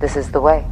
This is the way.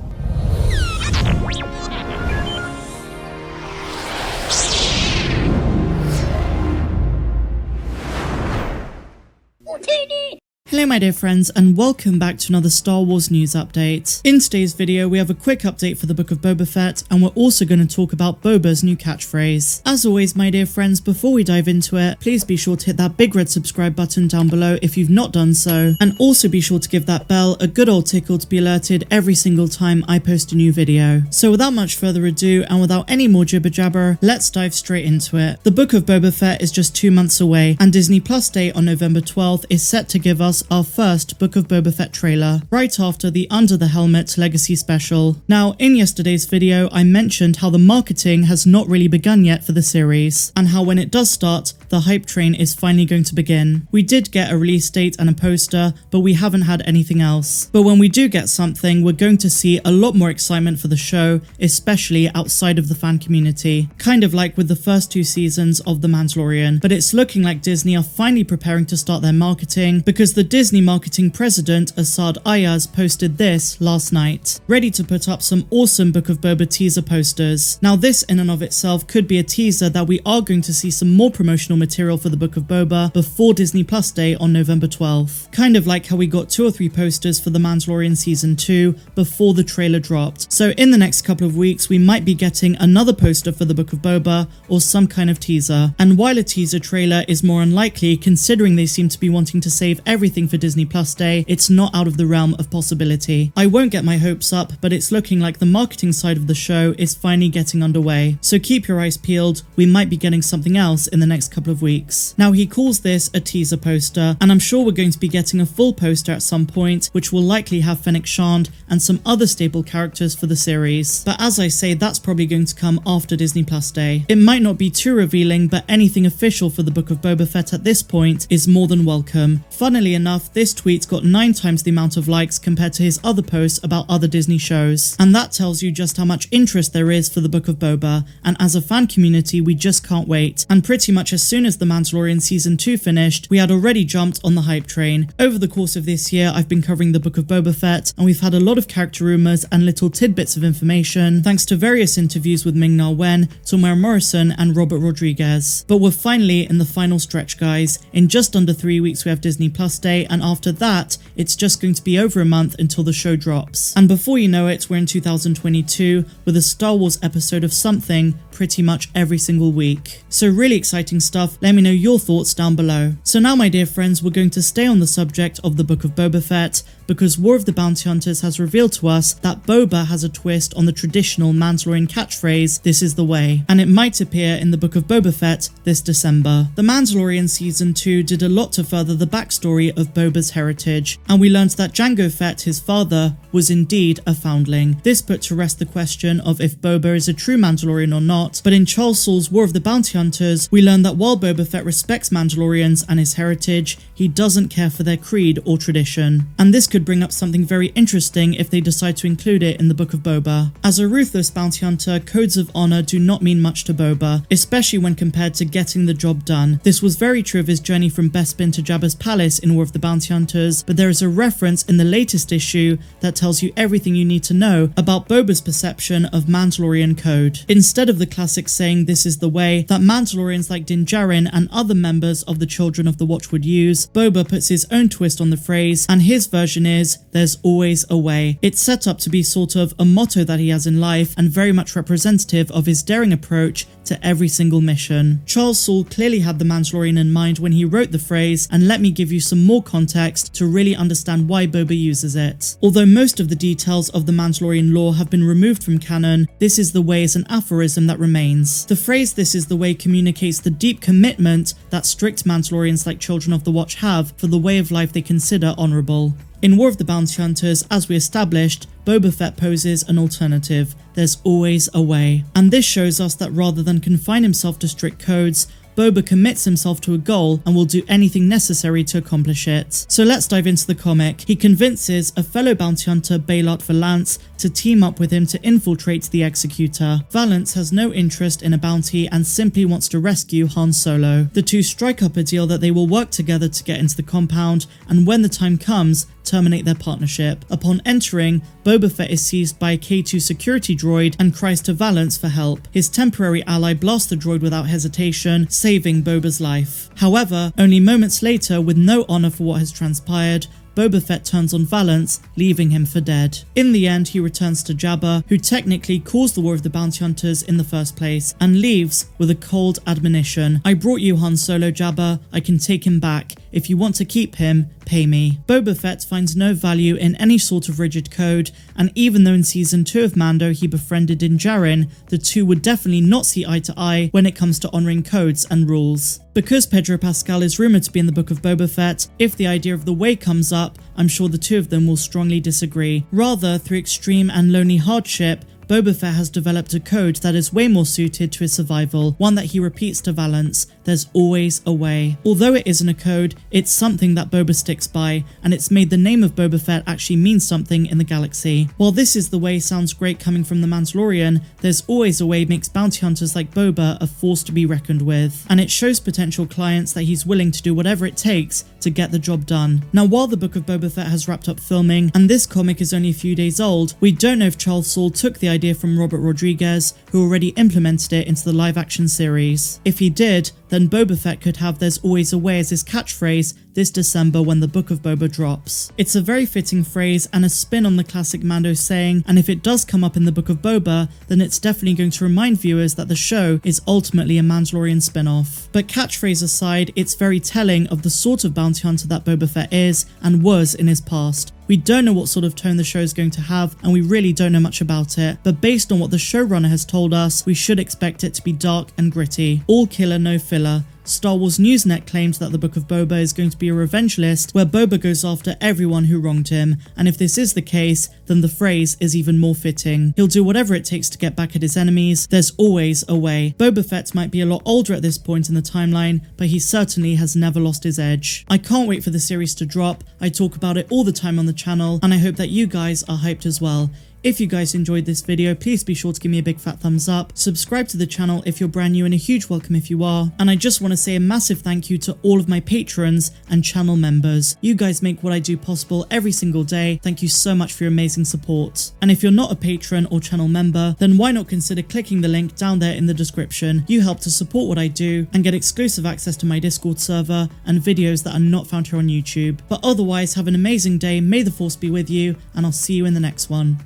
Hello my dear friends, and welcome back to another Star Wars news update. In today's video we have a quick update for the Book of Boba Fett, and we're also going to talk about Boba's new catchphrase. As always my dear friends, before we dive into it, please be sure to hit that big red subscribe button down below if you've not done so, and also be sure to give that bell a good old tickle to be alerted every single time I post a new video. So without much further ado, and without any more jibber jabber, let's dive straight into it. The Book of Boba Fett is just 2 months away, and Disney Plus Day on November 12th is set to give us our first Book of Boba Fett trailer, right after the Under the Helmet Legacy special. Now, in yesterday's video, I mentioned how the marketing has not really begun yet for the series, and how when it does start, the hype train is finally going to begin. We did get a release date and a poster, but we haven't had anything else. But when we do get something, we're going to see a lot more excitement for the show, especially outside of the fan community. Kind of like with the first 2 seasons of The Mandalorian. But it's looking like Disney are finally preparing to start their marketing, because the Disney marketing president Asad Ayaz posted this last night, ready to put up some awesome Book of Boba teaser posters. Now this in and of itself could be a teaser that we are going to see some more promotional material for the Book of Boba before Disney Plus Day on November 12th. Kind of like how we got 2 or 3 posters for The Mandalorian Season 2 before the trailer dropped. So in the next couple of weeks we might be getting another poster for the Book of Boba or some kind of teaser. And while a teaser trailer is more unlikely considering they seem to be wanting to save everything for Disney Plus Day, it's not out of the realm of possibility. I won't get my hopes up, but it's looking like the marketing side of the show is finally getting underway. So keep your eyes peeled, we might be getting something else in the next couple of weeks. Now he calls this a teaser poster, and I'm sure we're going to be getting a full poster at some point, which will likely have Fennec Shand and some other staple characters for the series. But as I say, that's probably going to come after Disney Plus Day. It might not be too revealing, but anything official for the Book of Boba Fett at this point is more than welcome. Funnily enough, this tweet's got 9 times the amount of likes compared to his other posts about other Disney shows. And that tells you just how much interest there is for the Book of Boba, and as a fan community we just can't wait. And pretty much as soon as The Mandalorian Season 2 finished, we had already jumped on the hype train. Over the course of this year I've been covering the Book of Boba Fett, and we've had a lot of character rumours and little tidbits of information thanks to various interviews with Ming-Na Wen, Tamara Morrison and Robert Rodriguez. But we're finally in the final stretch guys. In just under 3 weeks we have Disney Plus Day, and after that it's just going to be over a month until the show drops. And before you know it, we're in 2022 with a Star Wars episode of something pretty much every single week. So really exciting stuff. Let me know your thoughts down below. So now my dear friends, we're going to stay on the subject of the Book of Boba Fett, because War of the Bounty Hunters has revealed to us that Boba has a twist on the traditional Mandalorian catchphrase, "This is the way," and it might appear in the Book of Boba Fett this December. The Mandalorian Season 2 did a lot to further the backstory of Boba's heritage, and we learned that Jango Fett, his father, was indeed a foundling. This put to rest the question of if Boba is a true Mandalorian or not, but in Charles Soule's War of the Bounty Hunters, we learn that while Boba Fett respects Mandalorians and his heritage, he doesn't care for their creed or tradition. And this could bring up something very interesting if they decide to include it in the Book of Boba. As a ruthless bounty hunter, codes of honor do not mean much to Boba, especially when compared to getting the job done. This was very true of his journey from Bespin to Jabba's palace in War of the Bounty Hunters, but there is a reference in the latest issue that tells you everything you need to know about Boba's perception of Mandalorian code. Instead of the classic saying "this is the way" that Mandalorians like Din Djarin and other members of the Children of the Watch would use, Boba puts his own twist on the phrase, and his version is "there's always a way." It's set up to be sort of a motto that he has in life, and very much representative of his daring approach to every single mission. Charles Soule clearly had the Mandalorian in mind when he wrote the phrase, and let me give you some more context to really understand why Boba uses it. Although most of the details of the Mandalorian lore have been removed from canon, "this is the way" is an aphorism that remains. The phrase "this is the way" communicates the deep commitment that strict Mandalorians like Children of the Watch have for the way of life they consider honourable. In War of the Bounty Hunters, as we established, Boba Fett poses an alternative. There's always a way. And this shows us that rather than confine himself to strict codes, Boba commits himself to a goal and will do anything necessary to accomplish it. So let's dive into the comic. He convinces a fellow bounty hunter, Baylat Valance, to team up with him to infiltrate the Executor. Valance has no interest in a bounty and simply wants to rescue Han Solo. The two strike up a deal that they will work together to get into the compound, and when the time comes, terminate their partnership. Upon entering, Boba Fett is seized by a K2 security droid and cries to Valance for help. His temporary ally blasts the droid without hesitation, saving Boba's life. However, only moments later, with no honor for what has transpired, Boba Fett turns on Valance, leaving him for dead. In the end, he returns to Jabba, who technically caused the War of the Bounty Hunters in the first place, and leaves with a cold admonition. I brought you Han Solo, Jabba. I can take him back. If you want to keep him, pay me. Boba Fett finds no value in any sort of rigid code, and even though in season 2 of Mando he befriended Djarin, the two would definitely not see eye to eye when it comes to honouring codes and rules. Because Pedro Pascal is rumoured to be in the Book of Boba Fett, if the idea of the Way comes up, I'm sure the two of them will strongly disagree. Rather, through extreme and lonely hardship, Boba Fett has developed a code that is way more suited to his survival, one that he repeats to Valance: there's always a way. Although it isn't a code, it's something that Boba sticks by, and it's made the name of Boba Fett actually mean something in the galaxy. While this is the way sounds great coming from the Mandalorian, there's always a way makes bounty hunters like Boba a force to be reckoned with, and it shows potential clients that he's willing to do whatever it takes to get the job done. Now, while the Book of Boba Fett has wrapped up filming, and this comic is only a few days old, we don't know if Charles Soule took the idea from Robert Rodriguez, who already implemented it into the live-action series. If he did, then Boba Fett could have "there's always a way" as his catchphrase this December when the Book of Boba drops. It's a very fitting phrase and a spin on the classic Mando saying, and if it does come up in the Book of Boba, then it's definitely going to remind viewers that the show is ultimately a Mandalorian spin-off. But catchphrase aside, it's very telling of the sort of bounty hunter that Boba Fett is and was in his past. We don't know what sort of tone the show is going to have, and we really don't know much about it, but based on what the showrunner has told us, we should expect it to be dark and gritty. All killer, no filler. Star Wars Newsnet claims that the Book of Boba is going to be a revenge list where Boba goes after everyone who wronged him, and if this is the case, then the phrase is even more fitting. He'll do whatever it takes to get back at his enemies. There's always a way. Boba Fett might be a lot older at this point in the timeline, but he certainly has never lost his edge. I can't wait for the series to drop. I talk about it all the time on the channel, and I hope that you guys are hyped as well. If you guys enjoyed this video, please be sure to give me a big fat thumbs up, subscribe to the channel if you're brand new, and a huge welcome if you are. And I just want to say a massive thank you to all of my patrons and channel members. You guys make what I do possible every single day. Thank you so much for your amazing support. And if you're not a patron or channel member, then why not consider clicking the link down there in the description. You help to support what I do and get exclusive access to my Discord server and videos that are not found here on YouTube. But otherwise, have an amazing day, may the force be with you, and I'll see you in the next one.